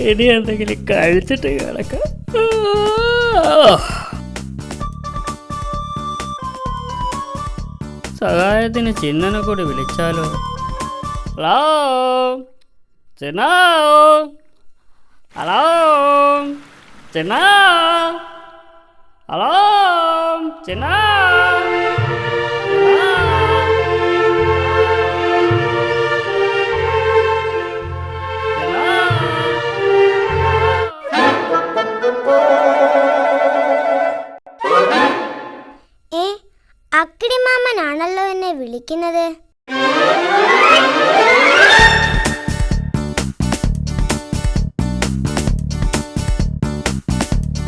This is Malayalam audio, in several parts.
ഇനി എന്തെങ്കിലും കഴിച്ചിട്ട് കിടക്കാം. സഹായത്തിന് ചിന്നനെ കൂടി വിളിച്ചാലോ? ഹലോ ചിന്ന, ഹലോ ചിന്ന, ഹലോ ചിന്ന. അക്കിടി മാമനാണല്ലോ എന്നെ വിളിക്കുന്നത്.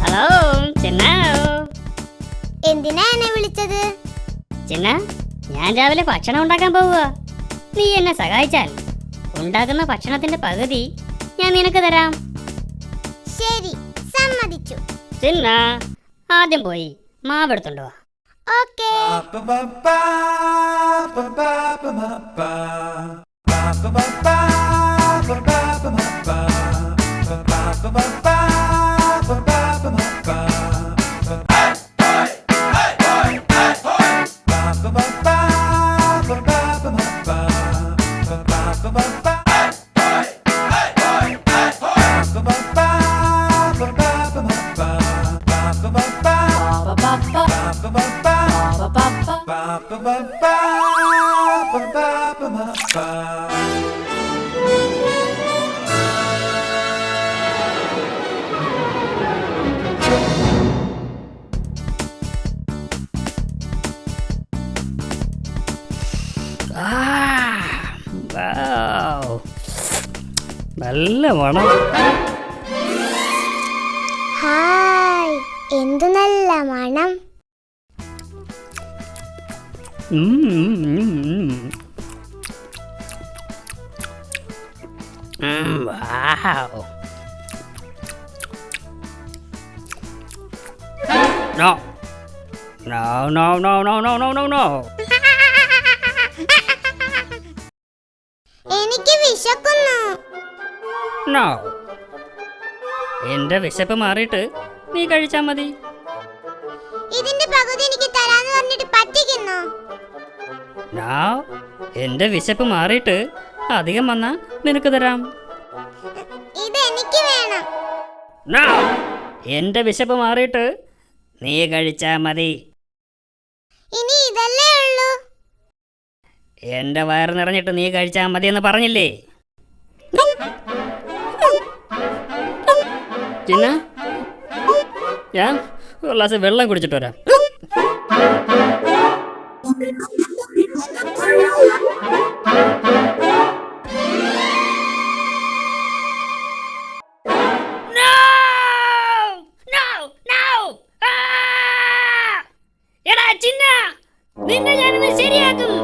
ഹലോ ചിന്ന. എന്തിനാ എന്നെ വിളിച്ചത്? ചിന്ന, ഞാൻ രാവിലെ ഭക്ഷണം ഉണ്ടാക്കാൻ പോവുക. നീ എന്നെ സഹായിച്ചാൽ ഉണ്ടാക്കുന്ന ഭക്ഷണത്തിന്റെ പകുതി ഞാൻ നിനക്ക് തരാം. ശരി, സമ്മതിച്ചു. ചിന്ന, ആദ്യം പോയി മാവെടുത്തുണ്ടോ? ഓക്കേ. നല്ല മണം. ഹായ്, എന്ത് നല്ല മണം. No. No, no, no, no, no, no, no, no. എനിക്ക് വിശക്കുന്നു. No. എന്റെ വിശപ്പ് മാറിയിട്ട് നീ കഴിച്ചാ മതി. ഇതിന്റെ പകുതി എനിക്ക് തരാന്ന് പറഞ്ഞിട്ട് പറ്റിക്കുന്നു. No. എന്റെ വിശപ്പ് മാറിയിട്ട് അധികം വന്നാ നിനക്ക് തരാം. ഇത് എനിക്ക് വേണം. No. എന്റെ വിശപ്പ് മാറിയിട്ട് നീ കഴിച്ചാ മതി. ഇനി ഇതല്ലേ ഉള്ളൂ. എന്റെ വയറ് നിറഞ്ഞിട്ട് നീ കഴിച്ചാ മതി എന്ന് പറഞ്ഞില്ലേ? ചിന്ന, ഞാൻ ഒരു ഗ്ലാസ് വെള്ളം കുടിച്ചിട്ട് വരാം. എടാ ചിന്ന, നിന്നെ ഞാനിന്ന് ശരിയാക്കും.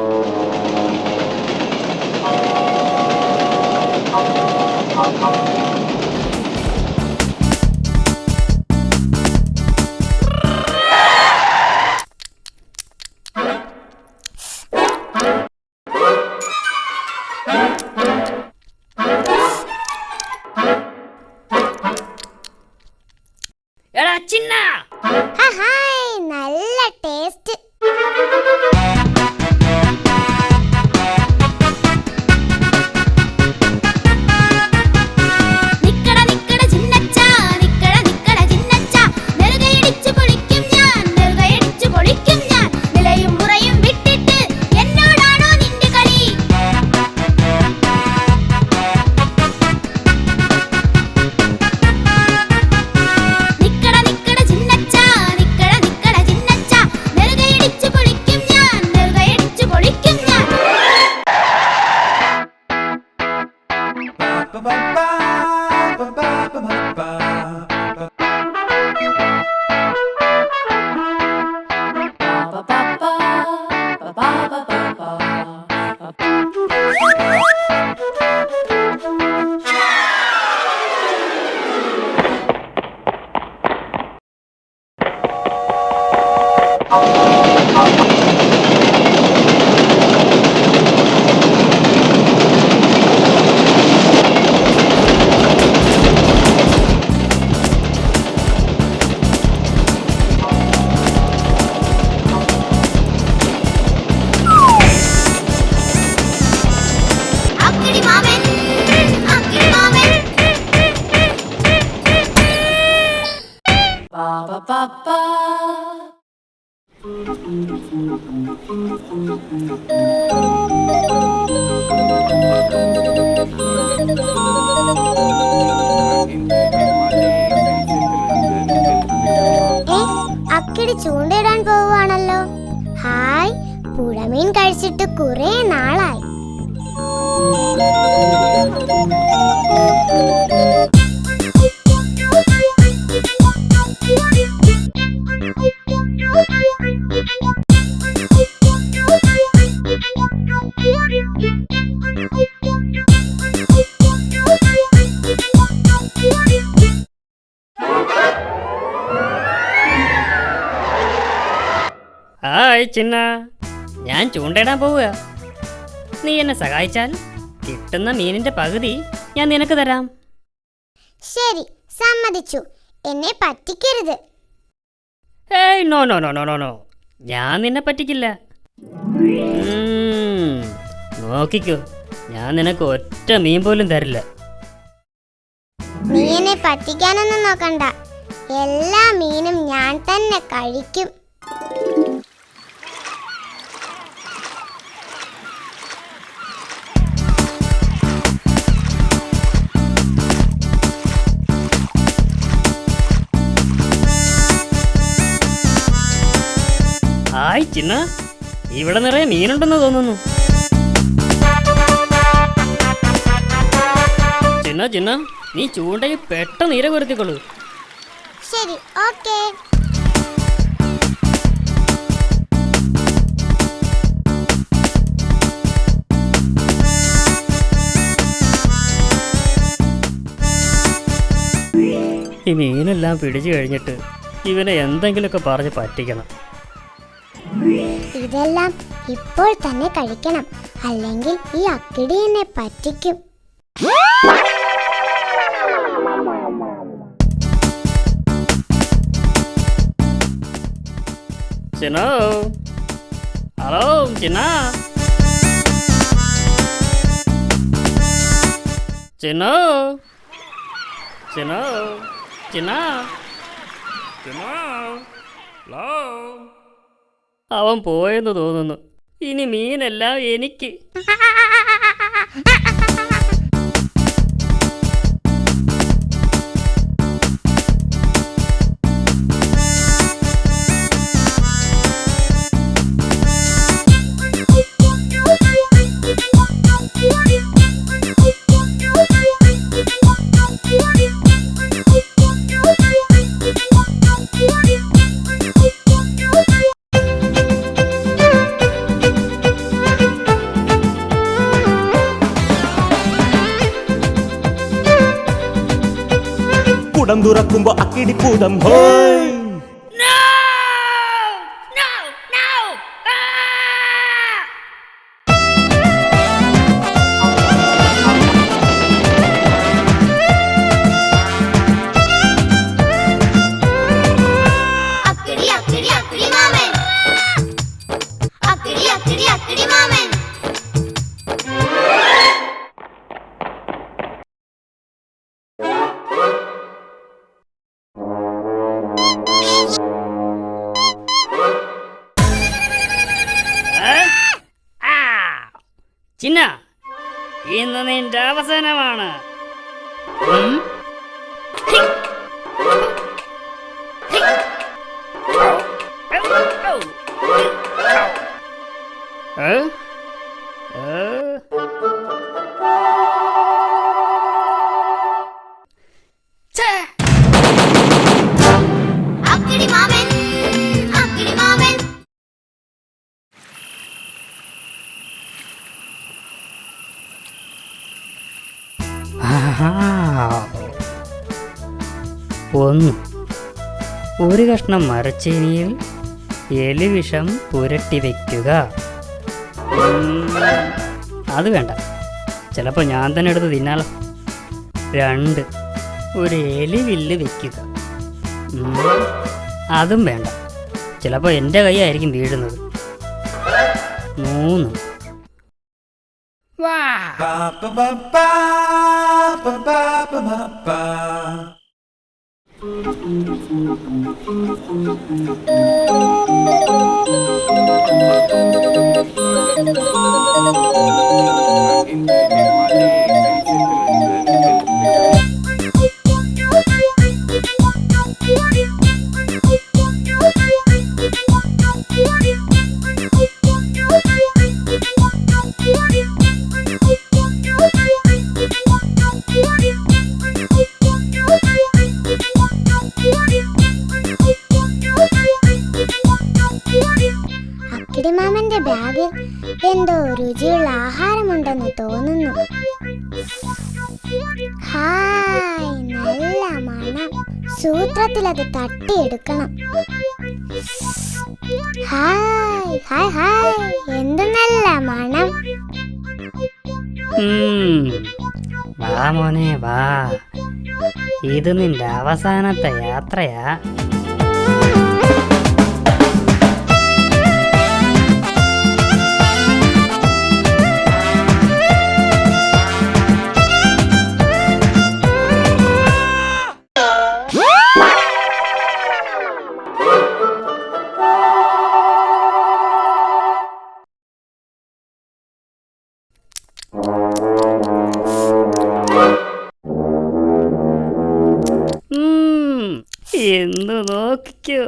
എടാ ചിന്ന, ഹായ്, നല്ല ടേസ്റ്റ്. അക്കിടി മാമൻ, അക്കിടി മാമൻ. അക്കിടി ചൂണ്ടയിടാൻ പോവുകയാണല്ലോ. ഹായ്, പുഴമീൻ കഴിച്ചിട്ട് കുറെ നാളായി. ഹായ് ചിന്ന, ഞാൻ ചൂണ്ടയിടാൻ പോവുക. നീ എന്നെ സഹായിച്ചാൽ കിട്ടുന്ന മീനിന്റെ പകുതി ഞാൻ നിനക്ക് തരാം. ശരി, സമ്മതിച്ചു. എന്നെ പറ്റിക്കരുത്. ഏയ് no no no no no no, ഞാൻ നിന്നെ പറ്റിക്കില്ല. നോക്കിക്കോ, ഞാൻ നിനക്ക് ഒറ്റ മീൻ പോലും തരില്ല. നീ എന്നെ പറ്റിക്കാനൊന്നും നോക്കണ്ട. എല്ലാ മീനും ഞാൻ തന്നെ കഴിക്കും. ഹായ് ചിന്ന, ഇവിടെ നിറയെ മീനുണ്ടെന്ന് തോന്നുന്നു. ചിന്ന ചിന്ന, നീ ചൂണ്ടയിൽ പെട്ടെന്ന് ഇര കൊരുത്തിക്കൊള്ളൂ. ശരി, ഓക്കേ. ഈ മീനെല്ലാം പിടിച്ചു കഴിഞ്ഞിട്ട് ഇവനെ എന്തെങ്കിലുമൊക്കെ പറഞ്ഞ് പറ്റിക്കണം. ഇതെല്ലാം ഇപ്പോൾ തന്നെ കഴിക്കണം, അല്ലെങ്കിൽ ഈ അക്കിടി എന്നെ പറ്റിക്കും. ചിന്നോ, ഹലോ ചിന്ന, ചിന്നോ, ചിന്നോ, ചിന്ന, ചിന്നോ, ഹലോ. അവൻ പോയെന്ന് തോന്നുന്നു. ഇനി മീനെല്ലാം എനിക്ക്. കുടം തുറക്കുമ്പോ അക്കിടിപ്പൂതം ഹോയ്. അക്കിടി അക്കിടി അക്കിടി മാമൻ, അക്കിടി അക്കിടി അക്കിടി മാമൻ. ചിന്ന, ഇന്ന് നിന്റെ അവസാനമാണ്. അക്കിടി മാമൻ, അക്കിടി മാമൻ. ഒന്ന്, ഒരു കഷ്ണം മരച്ചീനിയിൽ എലിവിഷം പുരട്ടി വയ്ക്കുക. അത് വേണ്ട, ചിലപ്പോൾ ഞാൻ തന്നെ എടുത്ത് തിന്നാലോ. 2, ഒരു എലിവില്ല് വയ്ക്കുക. അതും വേണ്ട, ചിലപ്പോൾ എൻ്റെ കൈയായിരിക്കും വീഴുന്നത്. 3, അക്കിടിമാമന്റെ ബാഗിൽ എന്തോ രുചിയുള്ള ആഹാരമുണ്ടെന്ന് തോന്നുന്നു. ഹായ്, നല്ല മണം. സൂത്രത്തിൽ അത് തട്ടിയെടുക്കണം. ഹായ് ഹായ് ഹായ്, എന്ത് നല്ല മണം. വാ മോനെ വാ, ഇത് നിന്റെ അവസാനത്തെ യാത്രയാ. എന്ന് നോക്കിക്കോ.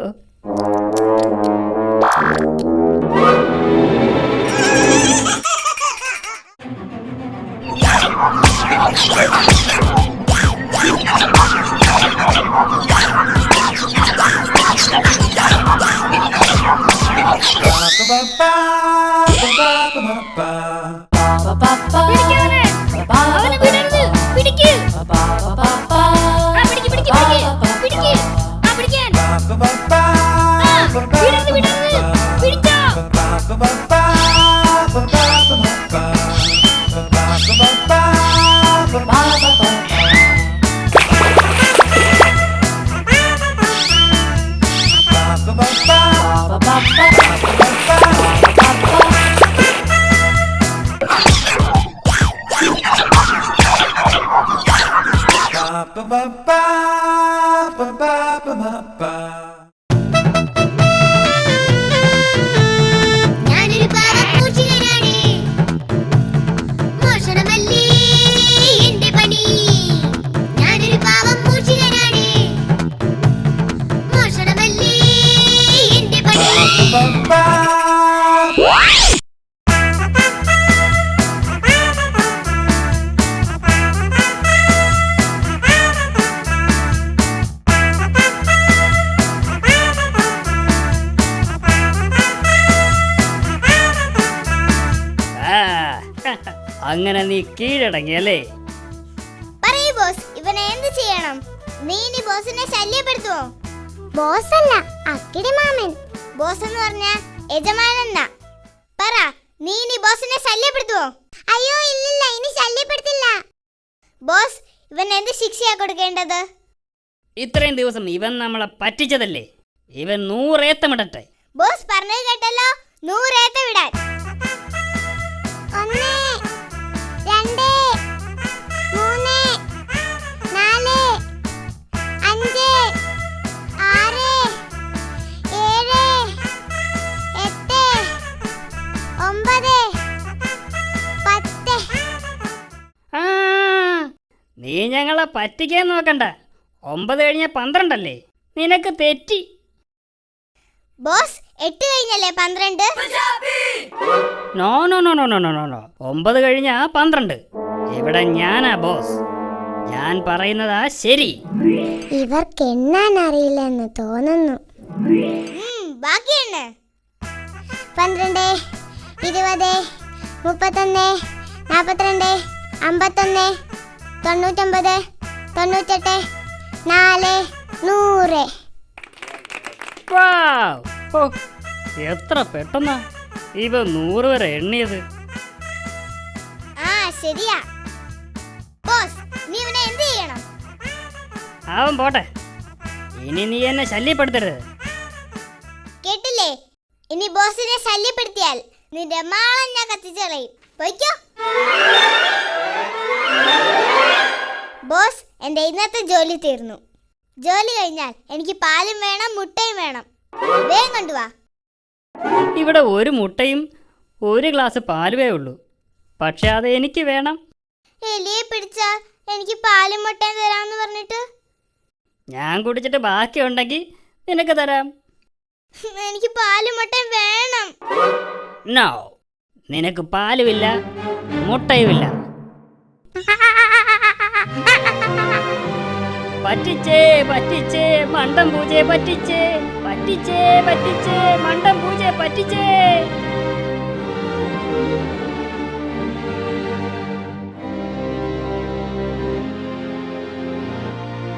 ഞാനൊരു പാവപ്പൂച്ചികനാണ്. മോഷണമല്ലേ എന്റെ പണി. ഞാനൊരു പാവപ്പൂച്ചികനാണ്. മോഷണമല്ലേ എന്റെ പണി. അങ്ങനെ നീ കീഴടങ്ങിയല്ലേ? പറയൂ ബോസ്, ഇവനെ എന്ത് ചെയ്യണം? നീ ഇനി ബോസിനെ ശല്യപ്പെടുത്തുവോ? ബോസ് അല്ല, അക്കിടി മാമൻ. ബോസ് എന്ന് പറഞ്ഞ യജമാനെന്നാ. പറ, നീ ഇനി ബോസിനെ ശല്യപ്പെടുത്തുവോ? അയ്യോ ഇല്ലില്ല, ഇനി ശല്യപ്പെടുത്തില്ല. ബോസ്, ഇവൻ എന്ത് ശിക്ഷയാ കൊടുക്കേണ്ടത്? ഇത്രയും ദിവസം ഇവൻ നമ്മളെ പറ്റിച്ചതല്ലേ, ഇവൻ 100 ഏത്തമിടട്ടെ. ബോസ് പറഞ്ഞത് കേട്ടല്ലോ, 100 ഏത്ത വിടാൻ. 1, 2, 3, 4, 5, 6, 7, 8, 9, 10. ആ, നീ ഞങ്ങളെ പറ്റിക്കാൻ നോക്കണ്ട. 9 കഴിഞ്ഞ 12 അല്ലേ? നിനക്ക് തെറ്റി. ബോസ്, 8 കഴിഞ്ഞല്ലേ 12? No no no no no no no 9 കഴിഞ്ഞ 12. ഇവിടെ ഞാനാ ബോസ്. ഞാൻ പറയുന്നതാ ശരി. ഇവർക്ക് എണ്ണാൻ അറിയില്ലെന്ന് തോന്നുന്നു. ബാക്കിയാണ് 12, 20, 31, 42, 51, 99, 98, 4, 100. വാവ്! ഓ, എത്ര പെട്ടെന്നാ ഇവ 100 വരെ എണ്ണിയത്. ആ ശരിയാ. ബോസ്, നീ ഇവനെ എന്ത് ചെയ്യണം? അവൻ പോട്ടെ, ഇനി നീ എന്നെ ശല്യപ്പെടുത്തരുത്. കേട്ടില്ലേ? ഇനി ബോസിനെ ശല്യപ്പെടുത്തിയാൽ നിന്റെ മാളം ഞാൻ കത്തിച്ചളയും. പോയിക്കോ. ബോസ്, എന്റെ ഇന്നത്തെ ജോലി തീർന്നു. ജോലി കഴിഞ്ഞാൽ എനിക്ക് പാലും വേണം, മുട്ടയും വേണം. വേഗം കൊണ്ടുവാ. ഇവിടെ ഒരു മുട്ടയും 1 ഗ്ലാസ് പാലുവേ ഉള്ളൂ. പക്ഷെ അത് എനിക്ക് വേണം. എലിയെ പിടിച്ചാ എനിക്ക് പാലും മുട്ടയും തരാമെന്ന് പറഞ്ഞിട്ട് ഞാൻ കുടിച്ചിട്ട് ബാക്കിയുണ്ടെങ്കിൽ നിനക്ക് തരാം. എനിക്ക് പാലും മുട്ടയും വേണം. നോ, നിനക്ക് പാലുമില്ല, മുട്ടയുമില്ല. പറ്റിച്ചേ പറ്റിച്ചേ മണ്ടം പൂജയെ പറ്റിച്ചേ, പറ്റിച്ചേ പറ്റിച്ചേ മണ്ടം പൂജയെ പറ്റിച്ചേ.